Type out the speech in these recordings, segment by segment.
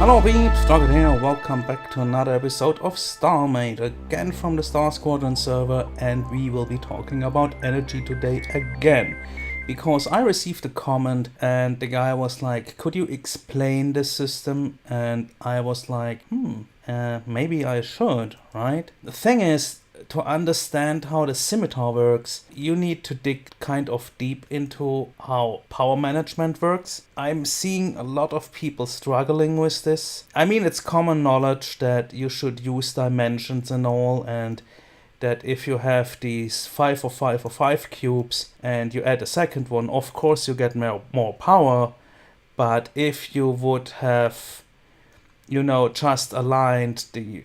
Hello peeps, Stargate here, welcome back to another episode of Starmade, again from the Starsquadron server, and we will be talking about energy today again. Because I received a comment and the guy was like, could you explain the system? And I was like, maybe I should, right? The thing is, to understand how the scimitar works, you need to dig kind of deep into how power management works. I'm seeing a lot of people struggling with this. I mean, it's common knowledge that you should use dimensions and all, and that if you have these 5 or 5 or 5 cubes and you add a second one, of course you get more power. But if you would have, just aligned the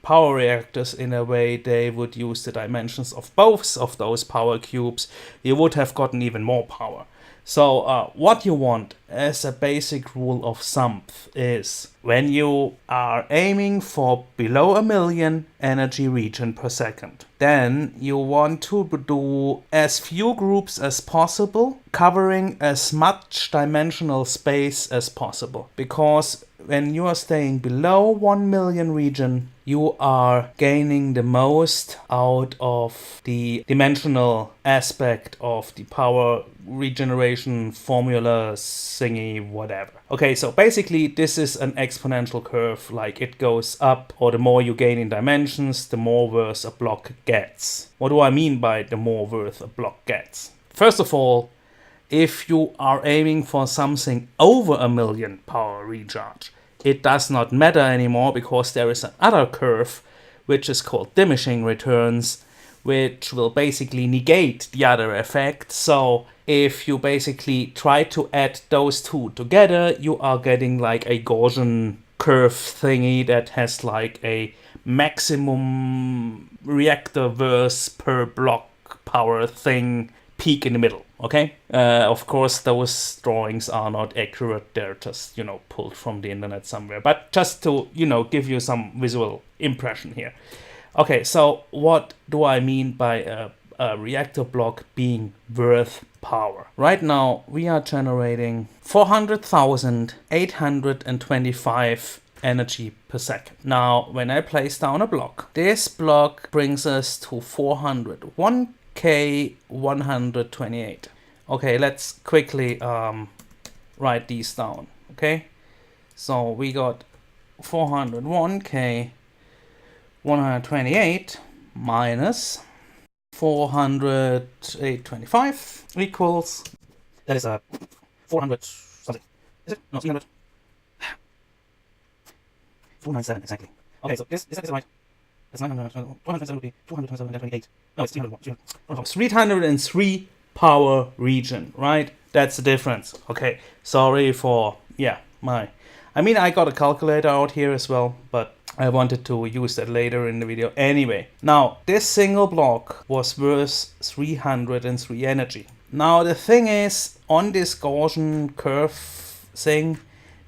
power reactors in a way they would use the dimensions of both of those power cubes, you would have gotten even more power. So what you want as a basic rule of thumb is when you are aiming for below 1,000,000 energy region per second, then you want to do as few groups as possible, covering as much dimensional space as possible. Because when you are staying below 1,000,000 region, you are gaining the most out of the dimensional aspect of the power regeneration formula thingy, whatever. Okay, so basically this is an exponential curve, like it goes up, or the more you gain in dimensions, the more worth a block gets. What do I mean by the more worth a block gets? First of all, if you are aiming for something over 1,000,000 power recharge, it does not matter anymore, because there is another curve which is called diminishing returns, which will basically negate the other effect. So if you basically try to add those two together, you are getting like a Gaussian curve thingy that has like a maximum reactor worth per block power thing peak in the middle. Okay, of course those drawings are not accurate, they're just pulled from the internet somewhere, but just to give you some visual impression here. Okay, so what do I mean by a reactor block being worth power? Right now we are generating 400,825 energy per second. Now when I place down a block, this block brings us to 401K128. Okay, let's quickly write these down. Okay, so we got 401K128 minus 408.25 equals, that is 400 something. Is it? No, 300. 497 exactly. Okay, so is that right? That's 900. 427 would be 227.28. No, it's 301. 303 power region, right? That's the difference. Okay, sorry for I got a calculator out here as well, but I wanted to use that later in the video. Anyway, now this single block was worth 303 energy. Now the thing is, on this Gaussian curve thing,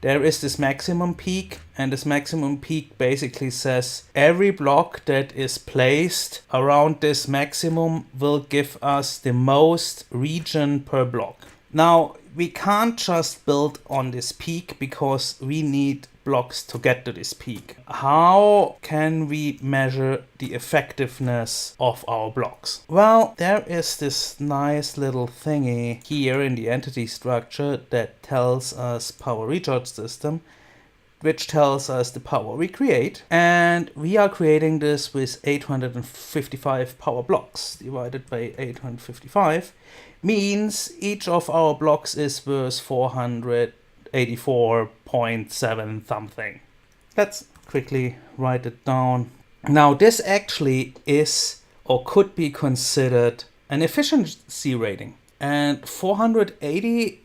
there is this maximum peak, and this maximum peak basically says every block that is placed around this maximum will give us the most region per block. Now, we can't just build on this peak because we need blocks to get to this peak. How can we measure the effectiveness of our blocks? Well, there is this nice little thingy here in the entity structure that tells us power recharge system, which tells us the power we create, and we are creating this with 855 power blocks divided by 855 means each of our blocks is worth 484.7 something. Let's quickly write it down. Now this actually is or could be considered an efficiency rating, and 480,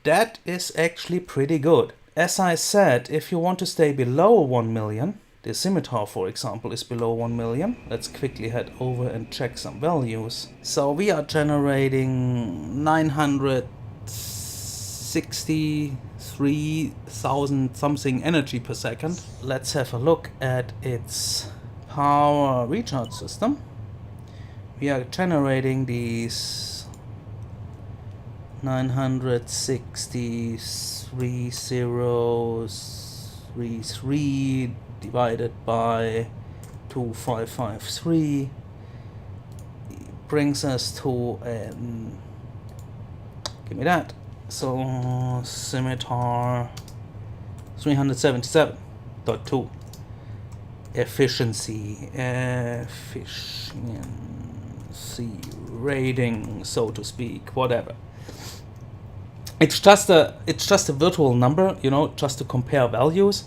that is actually pretty good. As I said, if you want to stay below 1,000,000, the scimitar, for example, is below 1,000,000. Let's quickly head over and check some values. So we are generating 963,000 something energy per second. Let's have a look at its power recharge system. We are generating these 963 zeros 333 divided by 2553 brings us to give me that. So scimitar 377.2 efficiency rating, so to speak, whatever. It's just a virtual number, you know, just to compare values.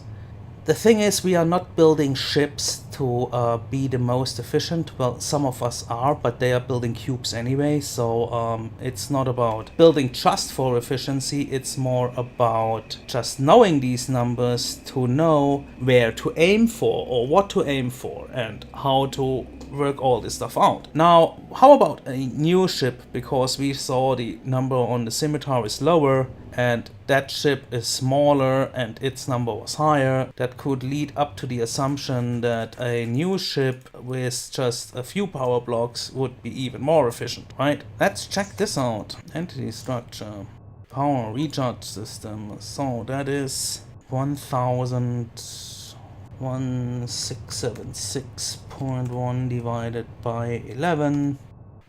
The thing is, we are not building ships to be the most efficient. Well, some of us are, but they are building cubes anyway, so it's not about building just for efficiency. It's more about just knowing these numbers to know where to aim for or what to aim for and how to work all this stuff out. Now, how about a new ship? Because we saw the number on the scimitar is lower and that ship is smaller and its number was higher. That could lead up to the assumption that a new ship with just a few power blocks would be even more efficient, right? Let's check this out. Entity structure, power recharge system. So that is 1676.1 divided by 11,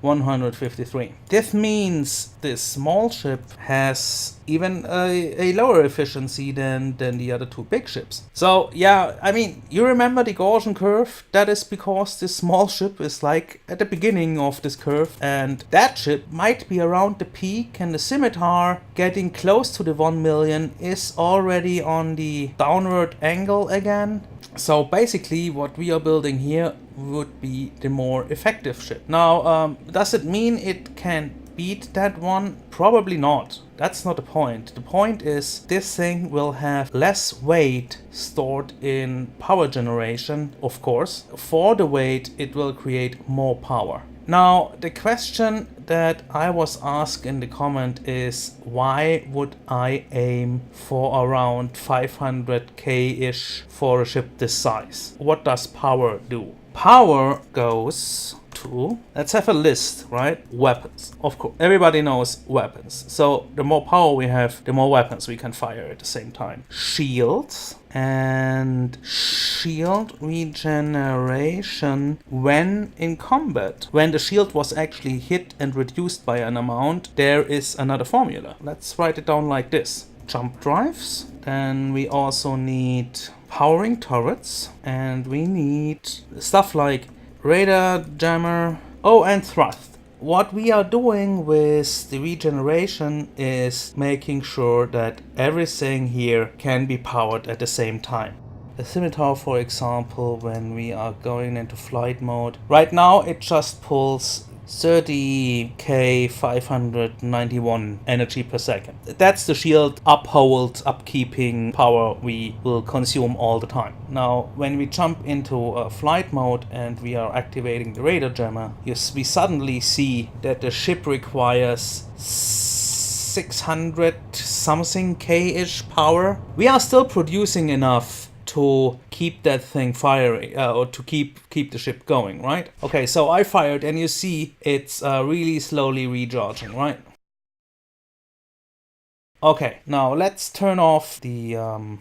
153. This means this small ship has even a lower efficiency than the other two big ships. So yeah, I mean, you remember the Gaussian curve? That is because this small ship is like at the beginning of this curve, and that ship might be around the peak, and the scimitar getting close to the 1 million is already on the downward angle again. So basically what we are building here would be the more effective ship. Now, does it mean it can beat that one? Probably not. That's not the point. The point is this thing will have less weight stored in power generation, of course. For the weight, it will create more power. Now, the question that I was asked in the comment is, why would I aim for around 500k-ish for a ship this size? What does power do? Power goes to, let's have a list, right? Weapons. Of course, everybody knows weapons. So the more power we have, the more weapons we can fire at the same time. Shields and shield regeneration when in combat. When the shield was actually hit and reduced by an amount, there is another formula. Let's write it down like this. Jump drives. Then we also need powering turrets, and we need stuff like radar jammer, and thrust. What we are doing with the regeneration is making sure that everything here can be powered at the same time. The scimitar, for example, when we are going into flight mode, right now it just pulls 30k 591 energy per second. That's the shield upkeeping power we will consume all the time. Now, when we jump into flight mode and we are activating the radar jammer, we suddenly see that the ship requires 600 something k-ish power. We are still producing enough to keep that thing firing, or to keep the ship going, right? Okay, so I fired and you see it's really slowly recharging, right? Okay, now let's turn off the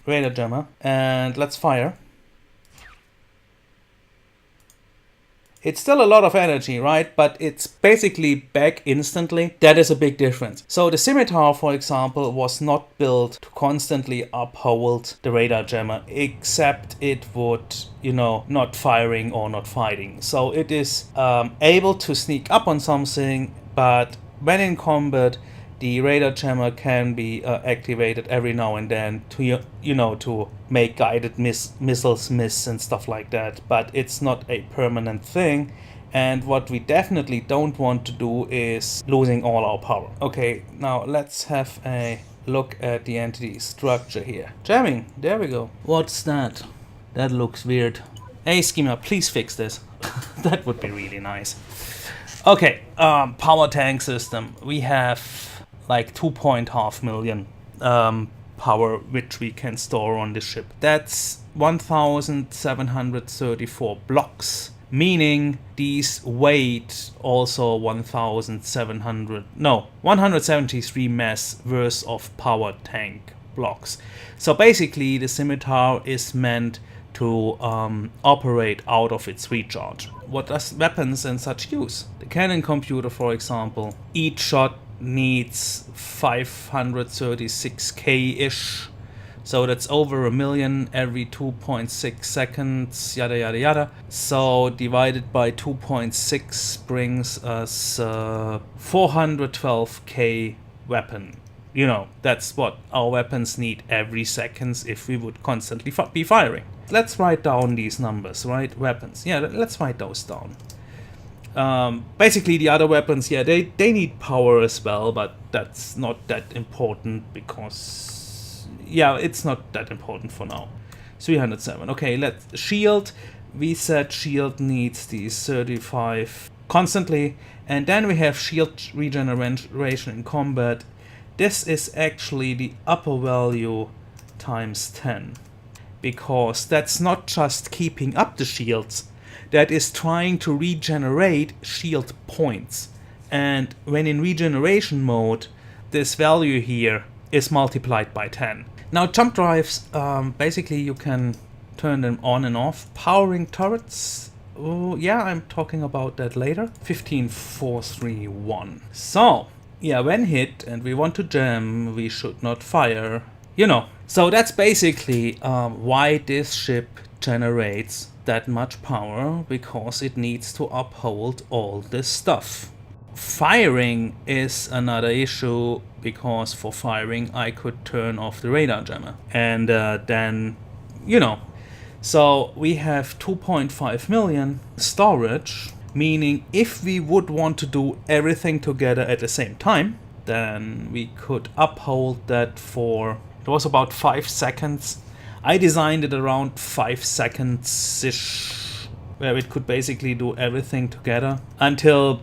radar jammer and let's fire. It's still a lot of energy, right? But it's basically back instantly. That is a big difference. So the scimitar, for example, was not built to constantly uphold the radar jammer, except it would, you know, not firing or not fighting. So it is able to sneak up on something, but when in combat, the radar jammer can be activated every now and then to, you know, to make guided missiles miss and stuff like that. But it's not a permanent thing. And what we definitely don't want to do is losing all our power. Okay, now let's have a look at the entity structure here. Jamming, there we go. What's that? That looks weird. Hey, Schema, please fix this. That would be really nice. Okay, power tank system. We have like 2.5 million power which we can store on the ship. That's 1,734 blocks, meaning these weight also 173 mass worth of power tank blocks. So basically the scimitar is meant to operate out of its recharge. What does weapons and such use? The cannon computer, for example, each shot needs 536k-ish. So that's over a million every 2.6 seconds, yada yada yada. So divided by 2.6 brings us 412k weapon. You know, that's what our weapons need every second if we would constantly be firing. Let's write down these numbers, right? Weapons. Yeah, let's write those down. Basically the other weapons, yeah, they need power as well, but that's not that important because... yeah, it's not that important for now. 307. Okay, let's shield. We said shield needs these 35 constantly. And then we have shield regeneration in combat. This is actually the upper value times 10. Because that's not just keeping up the shields. That is trying to regenerate shield points. And when in regeneration mode, this value here is multiplied by 10. Now jump drives, basically you can turn them on and off. Powering turrets, oh yeah, I'm talking about that later. 15.431. So, yeah, when hit and we want to jam, we should not fire, you know. So that's basically why this ship generates that much power, because it needs to uphold all this stuff. Firing is another issue, because for firing I could turn off the radar jammer and then, you know, so we have 2.5 million storage, meaning if we would want to do everything together at the same time, then we could uphold that for, it was about 5 seconds. I designed it around 5 seconds-ish, where it could basically do everything together until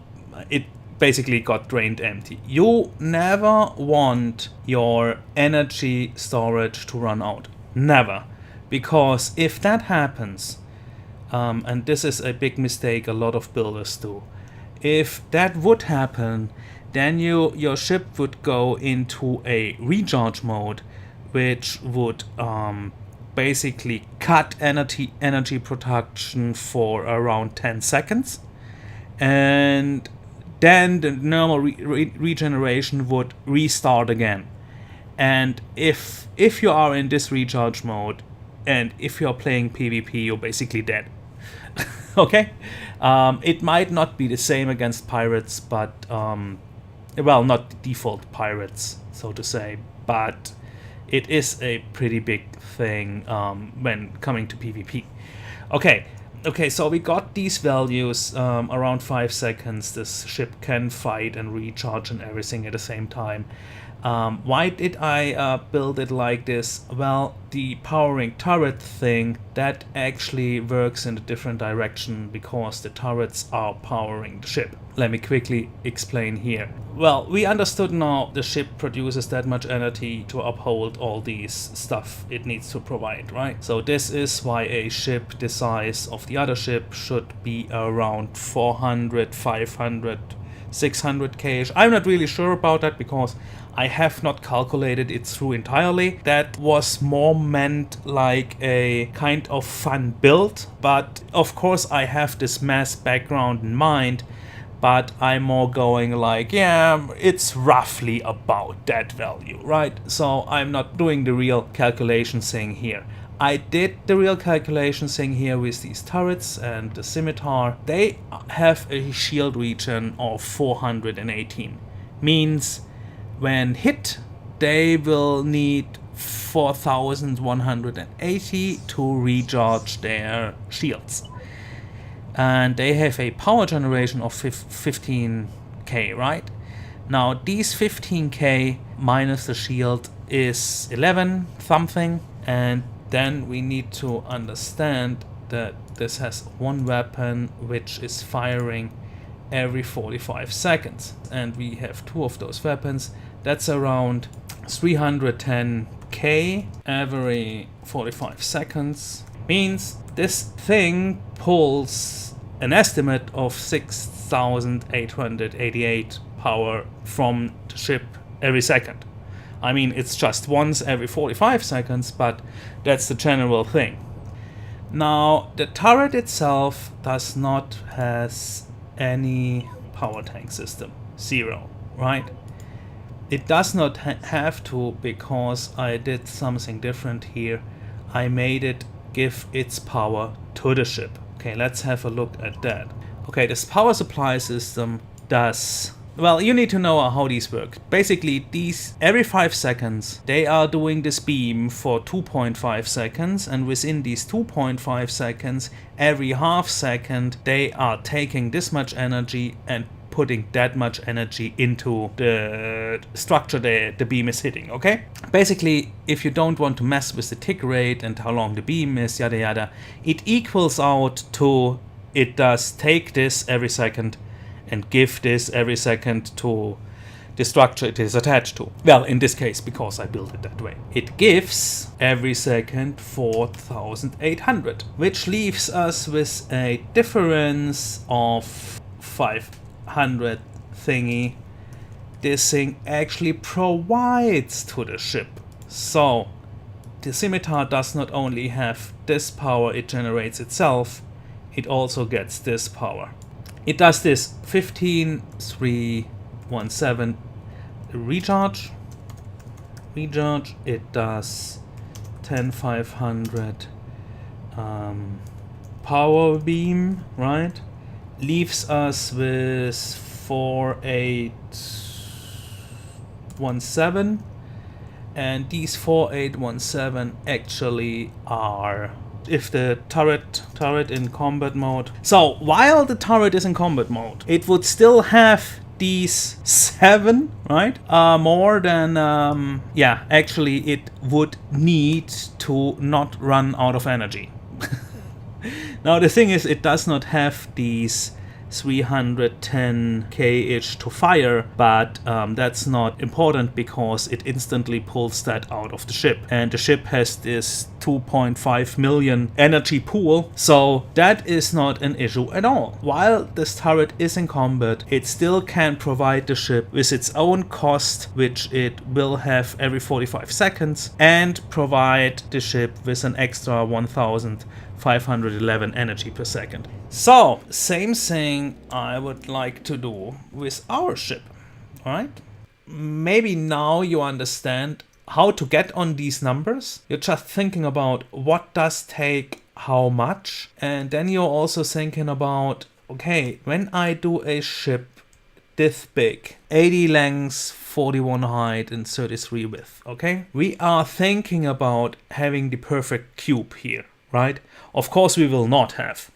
it basically got drained empty. You never want your energy storage to run out. Never. Because if that happens, and this is a big mistake a lot of builders do, if that would happen, then your ship would go into a recharge mode, which would basically cut energy production for around 10 seconds. And then the normal regeneration would restart again. And if you are in this recharge mode, and if you are playing PvP, you're basically dead. Okay? It might not be the same against pirates, but... well, not default pirates, so to say, but it is a pretty big thing when coming to PvP. Okay, so we got these values around 5 seconds. This ship can fight and recharge and everything at the same time. Why did I build it like this? Well, the powering turret thing, that actually works in a different direction because the turrets are powering the ship. Let me quickly explain here. Well, we understood now the ship produces that much energy to uphold all these stuff it needs to provide, right? So this is why a ship the size of the other ship should be around 400, 500, 600k-ish. I'm not really sure about that because I have not calculated it through entirely. That was more meant like a kind of fun build, but of course I have this mass background in mind, but I'm more going like, yeah, it's roughly about that value, right? So I'm not doing the real calculation thing here. I did the real calculation thing here with these turrets and the scimitar. They have a shield regen of 418. Means when hit, they will need 4180 to recharge their shields. And they have a power generation of 15k, right? Now these 15k minus the shield is 11 something, and then we need to understand that this has one weapon which is firing every 45 seconds, and we have 2 of those weapons. That's around 310k every 45 seconds. Means this thing pulls an estimate of 6,888 power from the ship every second. I mean, it's just once every 45 seconds, but that's the general thing. Now, the turret itself does not has any power tank system. 0, right? It does not have to, because I did something different here. I made it give its power to the ship. Okay, let's have a look at that. Okay, this power supply system does... Well, you need to know how these work. Basically, these every 5 seconds, they are doing this beam for 2.5 seconds, and within these 2.5 seconds, every half second, they are taking this much energy and putting that much energy into the structure the beam is hitting, okay? Basically, if you don't want to mess with the tick rate and how long the beam is, yada yada, it equals out to, it does take this every second and give this every second to the structure it is attached to. Well, in this case, because I built it that way. It gives every second 4,800, which leaves us with a difference of 500 thingy. This thing actually provides to the ship. So, the scimitar does not only have this power it generates itself, it also gets this power. It does this 15,317 recharge. It does 10,500 power beam, right? Leaves us with 4,817, and these 4,817 actually are, if the turret in combat mode. So while the turret is in combat mode, it would still have these 7, right? More than, yeah, actually it would need to not run out of energy. Now the thing is, it does not have these 310k-ish to fire, but that's not important because it instantly pulls that out of the ship. And the ship has this 2.5 million energy pool, so that is not an issue at all. While this turret is in combat, it still can provide the ship with its own cost, which it will have every 45 seconds, and provide the ship with an extra 1,511 energy per second. So, same thing I would like to do with our ship, alright? Maybe now you understand how to get on these numbers. You're just thinking about what does take how much, and then you're also thinking about, okay, when I do a ship this big, 80 length, 41 height and 33 width, okay? We are thinking about having the perfect cube here, right? Of course we will not have.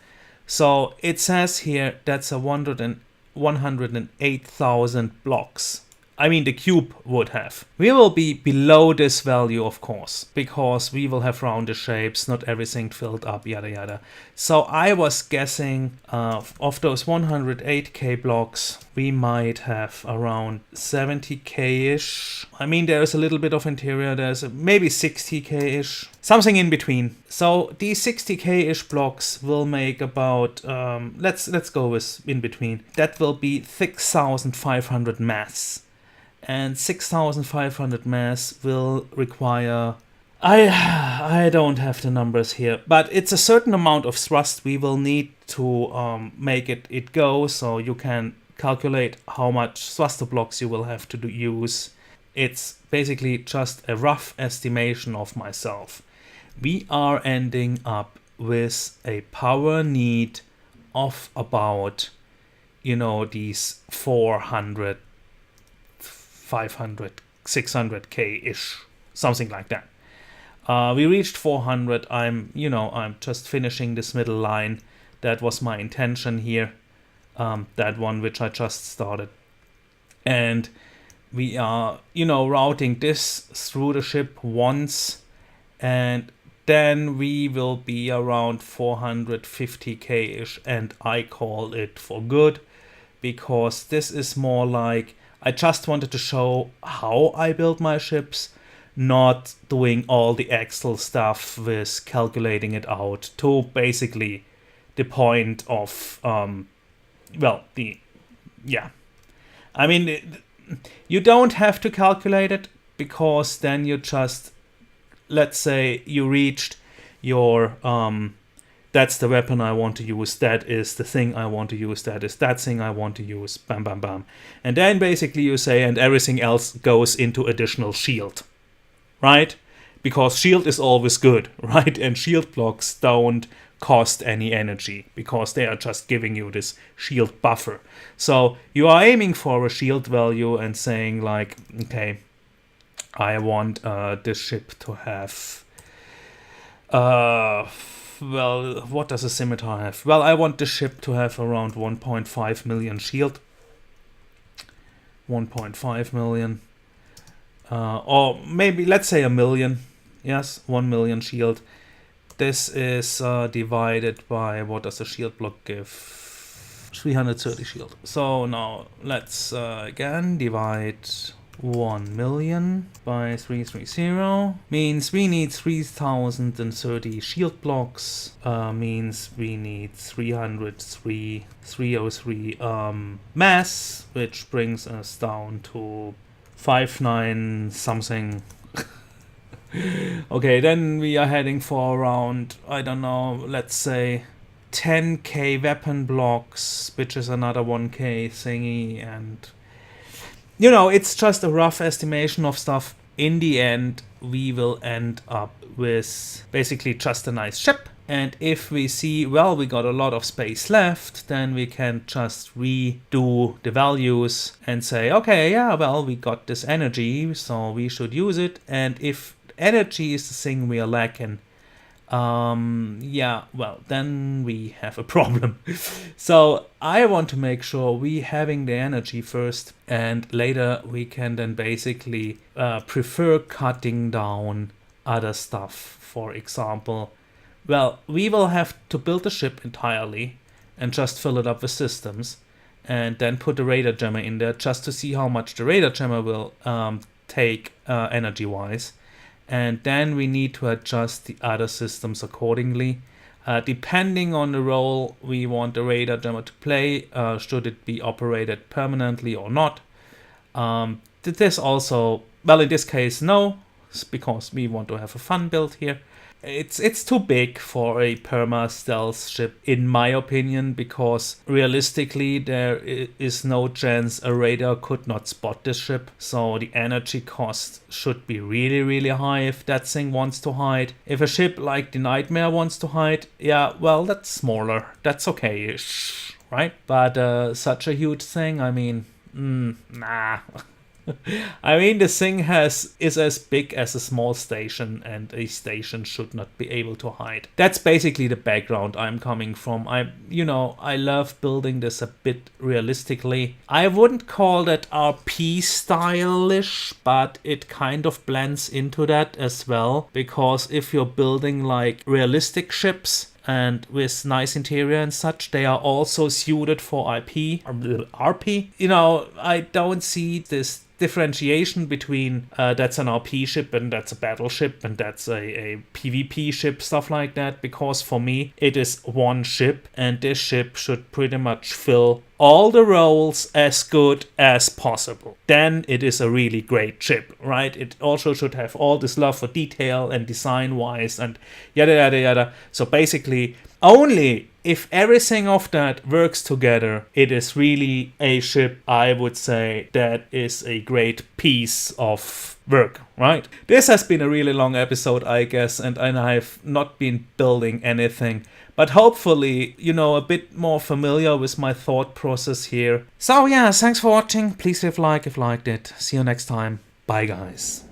So it says here that's a 108,000 blocks. I mean, the cube would have. We will be below this value, of course, because we will have rounded shapes, not everything filled up, yada yada. So I was guessing of those 108k blocks, we might have around 70k-ish. I mean, there's a little bit of interior, there's maybe 60k-ish, something in between. So these 60k-ish blocks will make about, let's go with in between. That will be 6,500 mass. And 6,500 mass will require, I don't have the numbers here, but it's a certain amount of thrust we will need to make it go, so you can calculate how much thruster blocks you will have to use. It's basically just a rough estimation of myself. We are ending up with a power need of about, you know, these 400, 500, 600k-ish, something like that. We reached 400. I'm just finishing this middle line. That was my intention here. That one which I just started. And we are, routing this through the ship once, and then we will be around 450k-ish, and I call it for good, because this is more like, I just wanted to show how I build my ships, not doing all the Excel stuff with calculating it out to basically the point of, I mean, you don't have to calculate it, because then you just, let's say you reached your, that's the weapon I want to use, that is the thing I want to use, that is that thing I want to use, bam, bam, bam. And then basically you say, and everything else goes into additional shield, right? Because shield is always good, right? And shield blocks don't cost any energy because they are just giving you this shield buffer. So you are aiming for a shield value and saying like, okay, I want this ship to have, well, what does a scimitar have? Well, I want the ship to have around 1.5 million shield. 1.5 million. Or maybe, let's say 1 million. Yes, 1 million shield. This is divided by, what does a shield block give? 330 shield. So now let's again divide 1 million by 330. Means we need 3030 shield blocks. Means we need 303 mass, which brings us down to 59 something. Okay, then we are heading for around, I don't know, let's say 10k weapon blocks, which is another 1k thingy, and you know, it's just a rough estimation of stuff. In the end, we will end up with basically just a nice ship. And if we see, well, we got a lot of space left, then we can just redo the values and say, okay, yeah, well, we got this energy, so we should use it. And if energy is the thing we are lacking, yeah, well, then we have a problem. So I want to make sure we having the energy first, and later we can then basically prefer cutting down other stuff. For example, well, we will have to build the ship entirely and just fill it up with systems, and then put the radar jammer in there just to see how much the radar jammer will take energy-wise. And then we need to adjust the other systems accordingly. Depending on the role we want the radar jammer to play, should it be operated permanently or not. This also, well, in this case, no, because we want to have a fun build here. It's too big for a perma stealth ship, in my opinion, because realistically there is no chance a radar could not spot this ship. So the energy cost should be really, really high if that thing wants to hide. If a ship like the Nightmare wants to hide, yeah, well, that's smaller. That's okay-ish, right? But such a huge thing, I mean, nah. I mean, this thing is as big as a small station, and a station should not be able to hide. That's basically the background I'm coming from. I love building this a bit realistically. I wouldn't call that RP stylish, but it kind of blends into that as well, because if you're building like realistic ships and with nice interior and such, they are also suited for RP. You know, I don't see this differentiation between that's an RP ship and that's a battleship and that's a PvP ship, stuff like that, because for me it is one ship, and this ship should pretty much fill all the roles as good as possible. Then it is a really great ship, right? It also should have all this love for detail and design wise and yada yada yada. So basically, only if everything of that works together, it is really a ship, I would say, that is a great piece of work, right? This has been a really long episode, I guess, and I've not been building anything, but hopefully, you know, a bit more familiar with my thought process here. So yeah, thanks for watching. Please leave a like if you liked it. See you next time. Bye, guys.